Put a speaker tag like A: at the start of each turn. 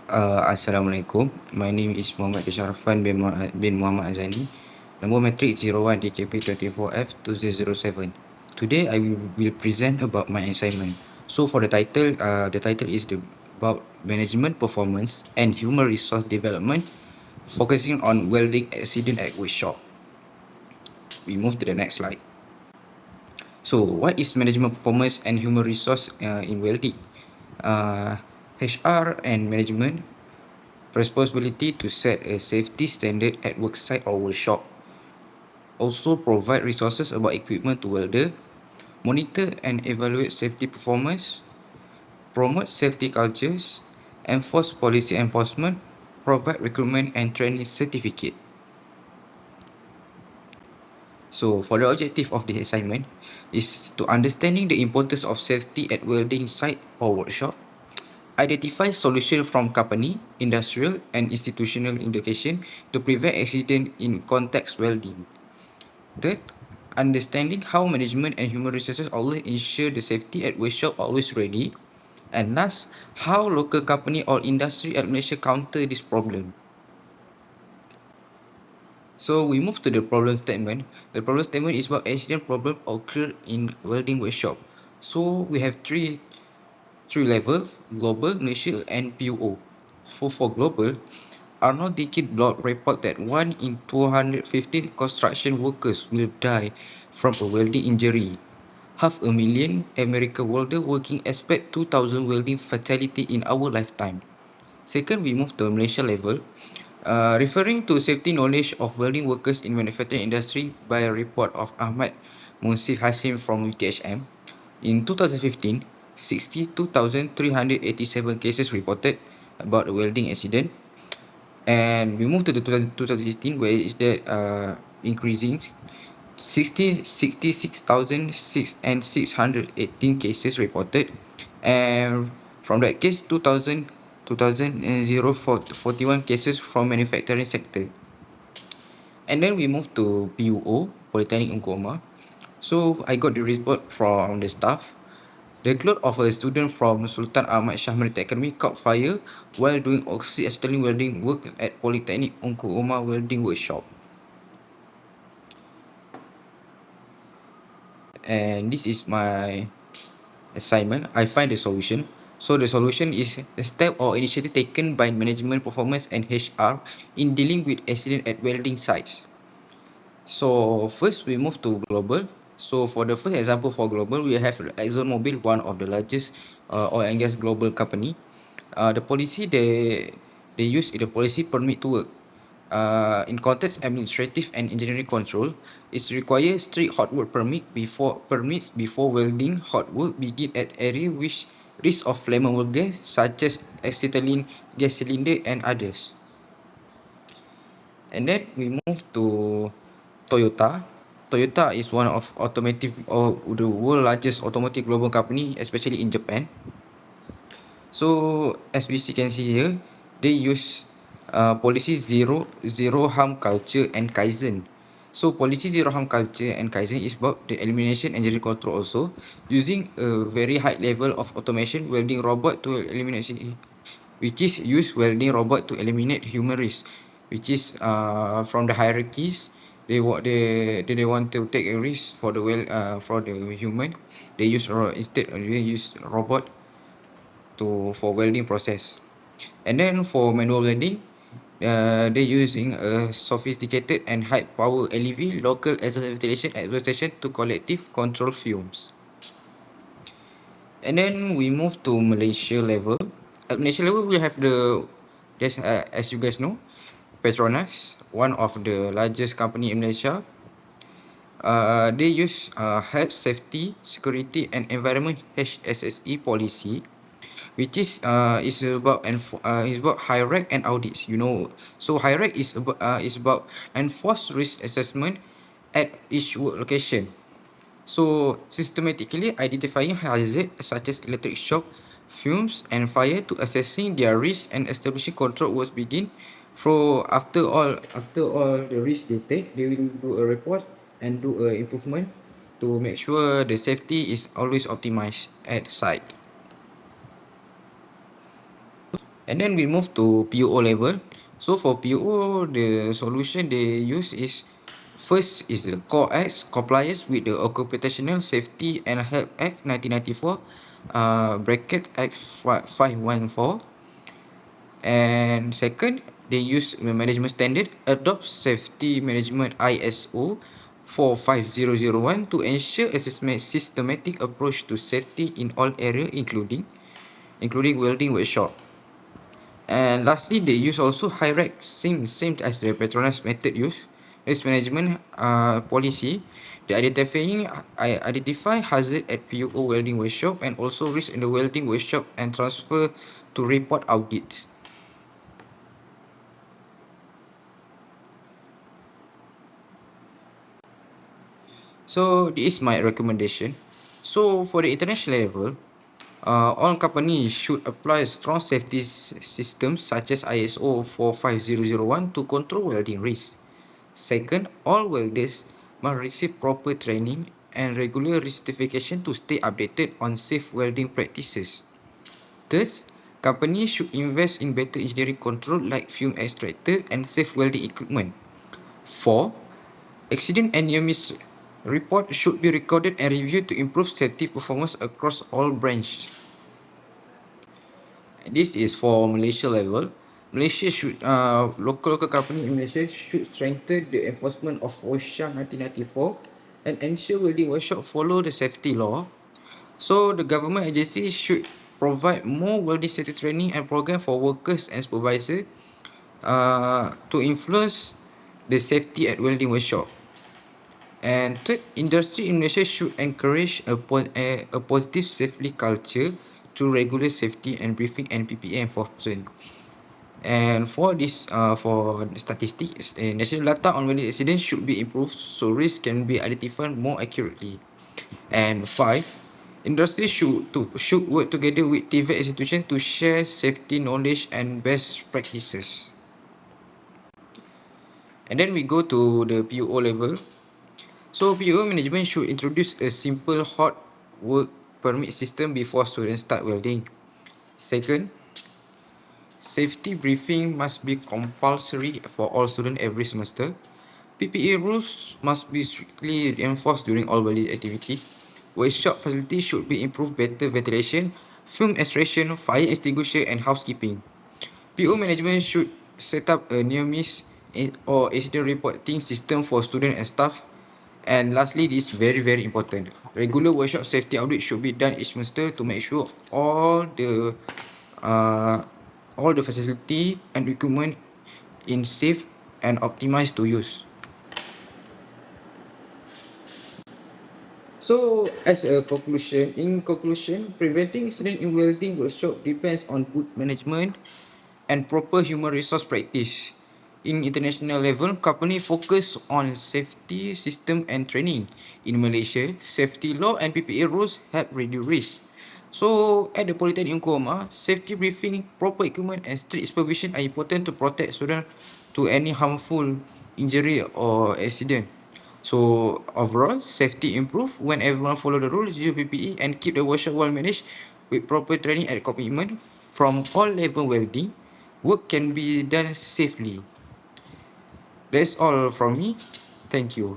A: Assalamualaikum. My name is Muhammad Arfan bin Muhammad Azani. Number matric 01 DKP 24F2007. Today I will present about my assignment. So for the title is about management performance and human resource development, focusing on welding accident at workshop. We move to the next slide. So what is management performance and human resource in welding? HR and management responsibility to set a safety standard at worksite or workshop. Also provide resources about equipment to welder, monitor and evaluate safety performance, promote safety cultures, enforce policy enforcement, provide recruitment and training certificate. So for the objective of this assignment is to understanding the importance of safety at welding site or workshop, identify solution from company, industrial and institutional indication to prevent accident in context welding. Third, understanding how management and human resources always ensure the safety at workshop always ready. And last, how local company or industry at Malaysia counter this problem. So we move to the problem statement. The problem statement is about accident problem occur in welding workshop. So we have three levels: global, Malaysia and PUO. For global, Arnold Dickett blog report that 1 in 215 construction workers will die from a welding injury. 500,000 American welder working expect 2,000 welding fatality in our lifetime. Second, we move to Malaysia level. Referring to safety knowledge of welding workers in manufacturing industry by a report of Ahmad Munsif Hasim from UTHM. In 2015, 62,387 cases reported about a welding accident. And we move to the 2016 where is that increasing 66,618 cases reported, and from that case 41 cases from manufacturing sector. And then we move to PUO, Polytechnic Ungkoma. So I got the report from the staff. The clothes of a student from Sultan Ahmad Shah Military Academy caught fire while doing oxy-acetylene welding work at Polytechnic Ungkoma welding workshop. And this is my assignment. I find the solution. So the solution is a step or initiative taken by management performance and HR in dealing with accident at welding sites. So first we move to global. So for the first example for global, we have ExxonMobil, one of the largest oil and gas global company. The policy they use the policy permit to work. In context administrative and engineering control, it requires strict hot work permits before welding hot work begin at area which risk of flammable gas such as acetylene gas cylinder and others. And then we move to Toyota. Toyota is one of automotive or the world largest automotive global company, especially in Japan. So as we can see here, they use policy zero harm culture and Kaizen. So policy zero harm culture and Kaizen is about the elimination and engineering control also, using a very high level of automation welding robot to eliminate, which is use welding robot to eliminate human risk, which is from the hierarchies. They want to take a risk for the for the human. They use instead they use robot for welding process. And then for manual welding, they're using a sophisticated and high power LEV local exhaust ventilation station to collective control fumes. And then we move to Malaysia level. At Malaysia level, we have as you guys know, Petronas, one of the largest company in Malaysia. They use health, safety, security, and environment HSSE policy, which is about high-rec and audits. So high-rec is about enforced risk assessment at each work location. So systematically identifying hazards such as electric shock, fumes, and fire to assessing their risk and establishing control was begin. After all the risk they take, they will do a report and do a improvement to make sure the safety is always optimized at site. And then we move to PUO level. So for PUO, the solution they use is, first is the Core Acts compliance with the Occupational Safety and Health Act 1994, bracket Act 514. And second, they use the management standard, adopt safety management ISO 45001 to ensure a systematic approach to safety in all areas, including welding workshop. And lastly, they use also hierarchy, same as the Petronas method use. Risk management policy, they identify hazard at PUO welding workshop and also risk in the welding workshop and transfer to report audit. So this is my recommendation. So for the international level, all companies should apply strong safety systems such as ISO 45001 to control welding risk. Second, all welders must receive proper training and regular certification to stay updated on safe welding practices. Third, companies should invest in better engineering control like fume extractor and safe welding equipment. Four, accident and near miss report should be recorded and reviewed to improve safety performance across all branches. This is for Malaysia level. Malaysia should local company in Malaysia should strengthen the enforcement of OSHA 1994 and ensure welding workshop follow the safety law. So the government agency should provide more welding safety training and program for workers and supervisors to influence the safety at welding workshop. And third, industry in Malaysia should encourage a positive safety culture through regular safety and briefing and PPA enforcement. And for this, for the statistics, national data on welding accidents should be improved so risk can be identified more accurately. And five, industry should work together with TVET institution to share safety knowledge and best practices. And then we go to the PUO level. So PUO management should introduce a simple hot work permit system before students start welding. Second, safety briefing must be compulsory for all students every semester. PPA rules must be strictly enforced during all welding activities. Workshop facilities should be improved better ventilation, fume extraction, fire extinguisher and housekeeping. PO management should set up a near miss or incident reporting system for students and staff. And lastly, this is very important. Regular workshop safety audit should be done each semester to make sure uh, all the facility and equipment in safe and optimized to use. So, in conclusion, preventing incident in welding workshop depends on good management and proper human resource practice. In international level, company focus on safety system and training. In Malaysia, safety law and PPA rules help reduce risk. So, at the Polytechnic in Koma, safety briefing, proper equipment and strict supervision are important to protect students to any harmful injury or accident. So overall, safety improve when everyone follow the rules, use PPE and keep the workshop well managed with proper training and commitment from all level welding. Work can be done safely. That's all from me. Thank you.